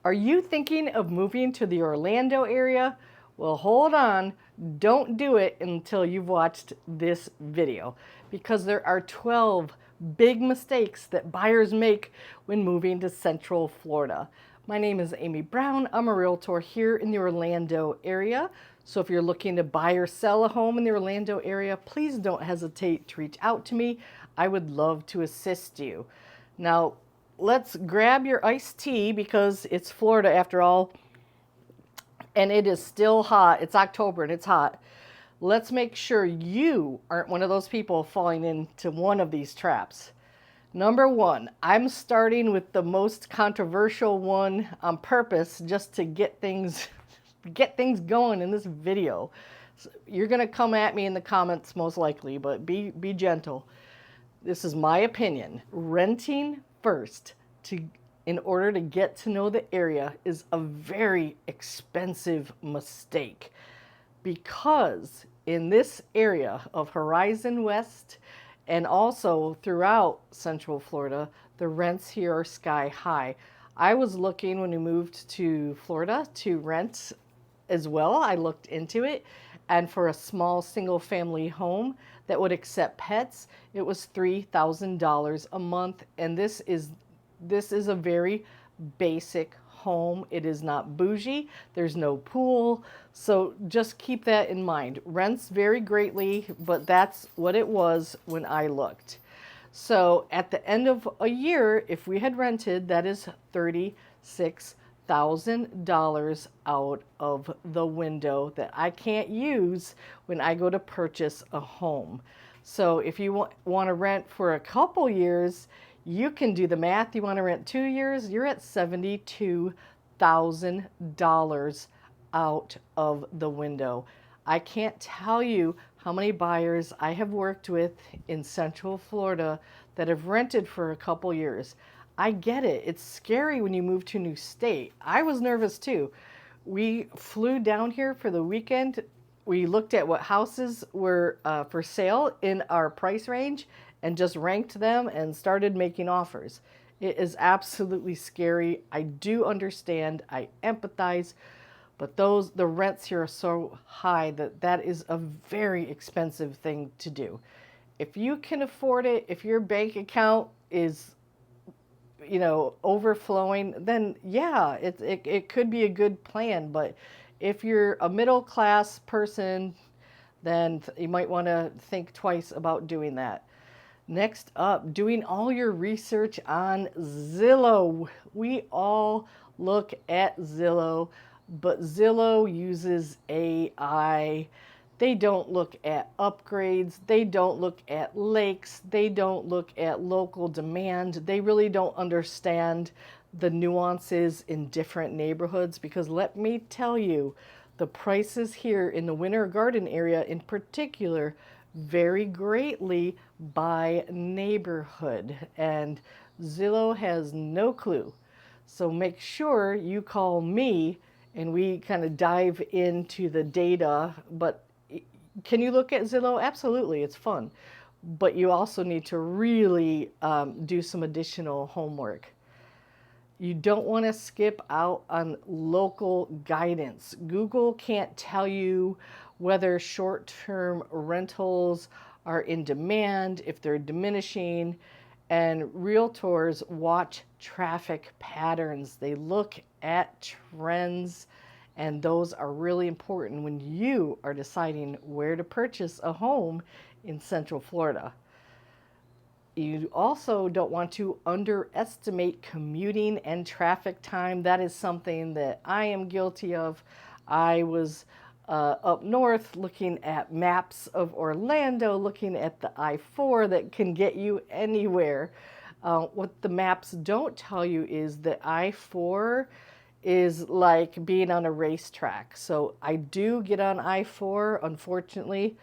Are you thinking of moving to the Orlando area? Well, hold on. Don't do it until you've watched this video, because there are 12 big mistakes that buyers make when moving to Central Florida. My name is Amy Brown. I'm a realtor here in the Orlando area. So if you're looking to buy or sell a home in the Orlando area, please don't hesitate to reach out to me. I would love to assist you. Now, let's grab your iced tea, because it's Florida after all, and it is still hot. It's October and it's hot. Let's make sure you aren't one of those people falling into one of these traps. Number one, I'm starting with the most controversial one on purpose, just to get things going in this video. So you're gonna come at me in the comments most likely, but be gentle. This is my opinion. Renting first in order to get to know the area is a very expensive mistake, because in this area of Horizon West and also throughout Central Florida, the rents here are sky high. I was looking when we moved to Florida to rent as well. I looked into it, and for a small single family home that would accept pets, it was $3,000 a month. And this is a very basic home. It is not bougie. There's no pool. So just keep that in mind. Rents vary greatly, but that's what it was when I looked. So at the end of a year, if we had rented, that is $36,000 out of the window that I can't use when I go to purchase a home. So if you want to rent for a couple years, you can do the math. You want to rent 2 years, you're at $72,000 out of the window. I can't tell you how many buyers I have worked with in Central Florida that have rented for a couple years. I get it. It's scary when you move to a new state. I was nervous too. We flew down here for the weekend. We looked at what houses were for sale in our price range and just ranked them and started making offers. It is absolutely scary. I do understand. I empathize. But the rents here are so high that is a very expensive thing to do. If you can afford it, if your bank account is, overflowing, then yeah, it could be a good plan. But if you're a middle class person, then you might want to think twice about doing that. Next up, doing all your research on Zillow. We all look at Zillow, but Zillow uses AI. They don't look at upgrades. They don't look at lakes. They don't look at local demand. They really don't understand the nuances in different neighborhoods, because let me tell you, the prices here in the Winter Garden area in particular vary greatly by neighborhood, and Zillow has no clue. So make sure you call me and we kind of dive into the data. But can you look at Zillow? Absolutely, it's fun. But you also need to really do some additional homework. You don't want to skip out on local guidance. Google can't tell you whether short-term rentals are in demand, if they're diminishing, and realtors watch traffic patterns. They look at trends, and those are really important when you are deciding where to purchase a home in Central Florida. You also don't want to underestimate commuting and traffic time. That is something that I am guilty of. I was up north looking at maps of Orlando, looking at the I-4 that can get you anywhere. What the maps don't tell you is that I-4 is like being on a racetrack. So I do get on I-4, unfortunately.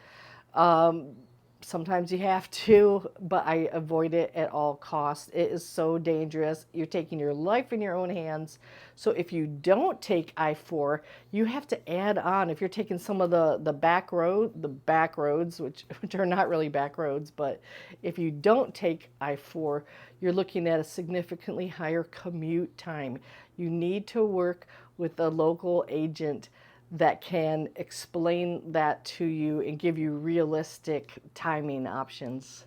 Sometimes you have to, but I avoid it at all costs. It is so dangerous. You're taking your life in your own hands. So if you don't take I-4, you have to add on. If you're taking some of the back roads, which are not really back roads, but if you don't take I-4, you're looking at a significantly higher commute time. You need to work with a local agent that can explain that to you and give you realistic timing options.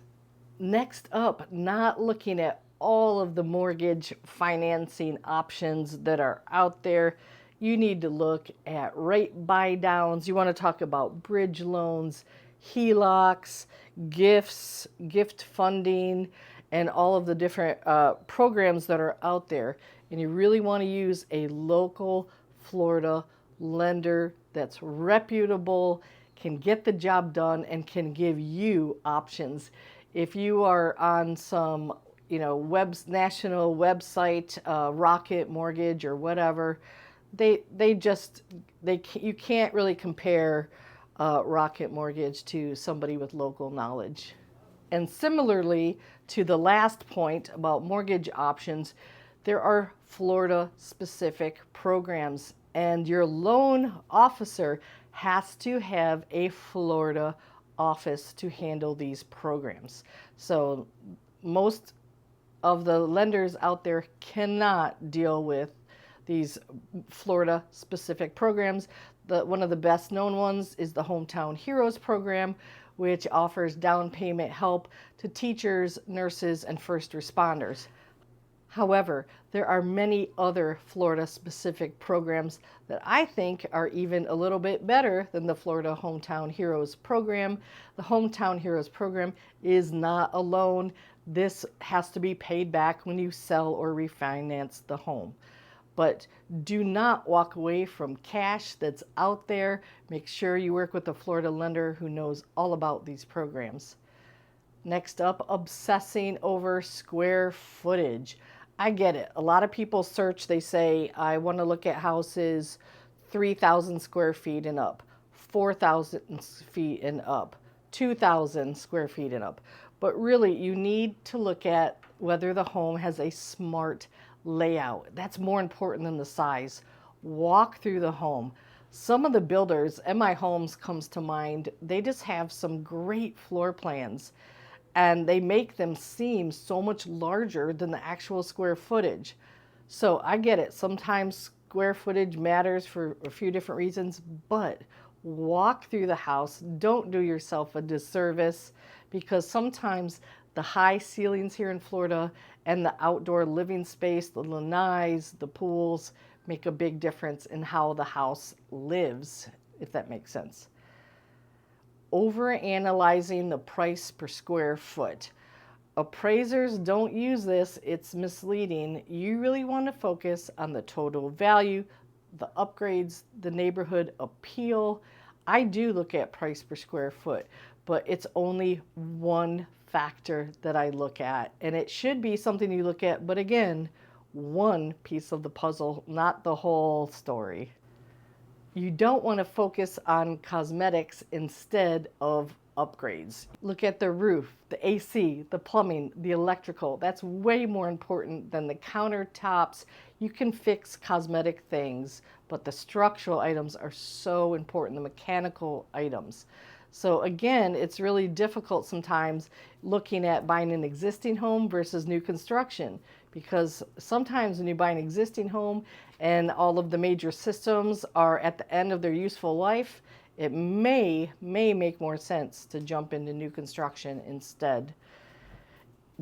Next up, not looking at all of the mortgage financing options that are out there. You need to look at rate buy downs. You want to talk about bridge loans, HELOCs, gifts, gift funding, and all of the different programs that are out there. And you really want to use a local Florida lender that's reputable, can get the job done, and can give you options. If you are on some, national website, Rocket Mortgage or whatever, you can't really compare Rocket Mortgage to somebody with local knowledge. And similarly to the last point about mortgage options, there are Florida specific programs, and your loan officer has to have a Florida office to handle these programs. So most of the lenders out there cannot deal with these Florida specific programs. One of the best known ones is the Hometown Heroes program, which offers down payment help to teachers, nurses, and first responders. However, there are many other Florida specific programs that I think are even a little bit better than the Florida Hometown Heroes program. The Hometown Heroes program is not a loan. This has to be paid back when you sell or refinance the home. But do not walk away from cash that's out there. Make sure you work with a Florida lender who knows all about these programs. Next up, obsessing over square footage. I get it. A lot of people search, they say, I want to look at houses 3,000 square feet and up, 4,000 feet and up, 2,000 square feet and up. But really, you need to look at whether the home has a smart layout. That's more important than the size. Walk through the home. Some of the builders, MI Homes comes to mind, they just have some great floor plans, and they make them seem so much larger than the actual square footage. So I get it. Sometimes square footage matters for a few different reasons, but walk through the house. Don't do yourself a disservice, because sometimes the high ceilings here in Florida and the outdoor living space, the lanais, the pools, make a big difference in how the house lives, if that makes sense. Overanalyzing the price per square foot. Appraisers don't use this. It's misleading. You really want to focus on the total value, the upgrades, the neighborhood appeal. I do look at price per square foot, but it's only one factor that I look at, and it should be something you look at, but again, one piece of the puzzle, not the whole story. You don't want to focus on cosmetics instead of upgrades. Look at the roof, the AC, the plumbing, the electrical. That's way more important than the countertops. You can fix cosmetic things, but the structural items are so important, the mechanical items. So again, it's really difficult sometimes looking at buying an existing home versus new construction, because sometimes when you buy an existing home and all of the major systems are at the end of their useful life, it may make more sense to jump into new construction instead.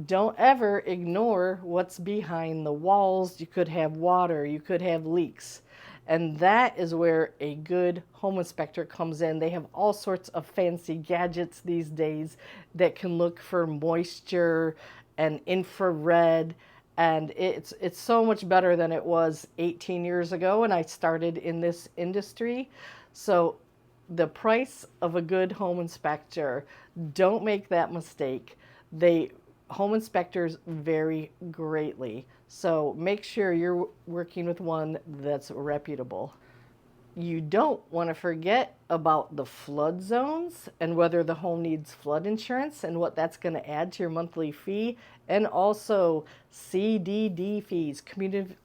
Don't ever ignore what's behind the walls. You could have water, you could have leaks. And that is where a good home inspector comes in. They have all sorts of fancy gadgets these days that can look for moisture and infrared. And it's so much better than it was 18 years ago when I started in this industry. So the price of a good home inspector, don't make that mistake. Home inspectors vary greatly. So make sure you're working with one that's reputable. You don't want to forget about the flood zones and whether the home needs flood insurance and what that's going to add to your monthly fee, and also CDD fees,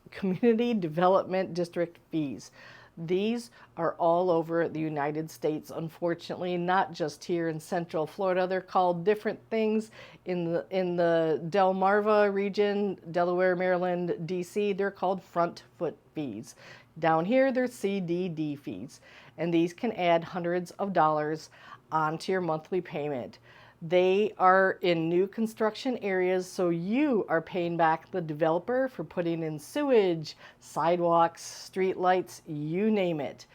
Community Development District fees. These are all over the United States, unfortunately, not just here in Central Florida. They're called different things in the Delmarva region, Delaware, Maryland, DC. They're called front foot fees. Down here, they're CDD fees, and these can add hundreds of dollars onto your monthly payment. They are in new construction areas, so you are paying back the developer for putting in sewage, sidewalks, street lights, you name it.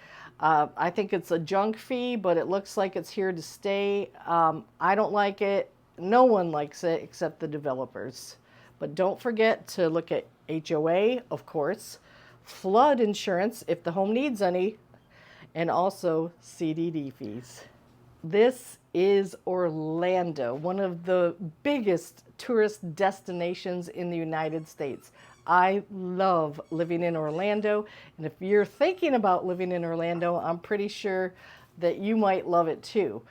I think it's a junk fee, but it looks like it's here to stay. I don't like it. No one likes it except the developers. But don't forget to look at HOA, of course, flood insurance if the home needs any, and also CDD fees. This is Orlando, one of the biggest tourist destinations in the United States. I love living in Orlando, and if you're thinking about living in Orlando, I'm pretty sure that you might love it too.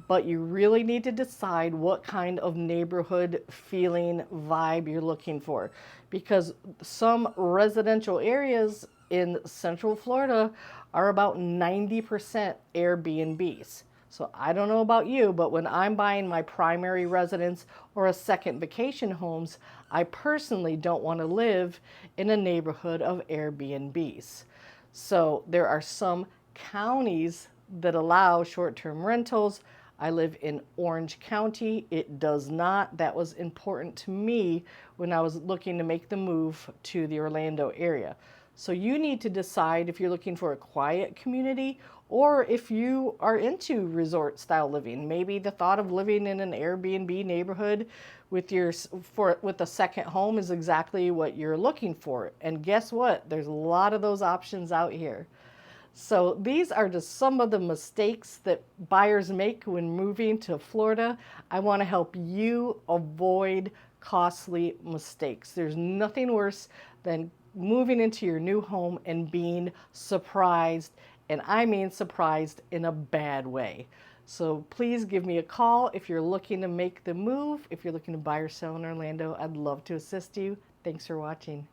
But you really need to decide what kind of neighborhood feeling vibe you're looking for, because some residential areas in Central Florida are about 90% Airbnbs. So I don't know about you, but when I'm buying my primary residence or a second vacation homes, I personally don't want to live in a neighborhood of Airbnbs. So there are some counties that allow short-term rentals. I live in Orange County. It does not. That was important to me when I was looking to make the move to the Orlando area. So you need to decide if you're looking for a quiet community or if you are into resort style living. Maybe the thought of living in an Airbnb neighborhood with a second home is exactly what you're looking for. And guess what? There's a lot of those options out here. So these are just some of the mistakes that buyers make when moving to Florida. I want to help you avoid costly mistakes. There's nothing worse than moving into your new home and being surprised, and I mean surprised in a bad way. So please give me a call if you're looking to make the move. If you're looking to buy or sell in Orlando, I'd love to assist you. Thanks for watching.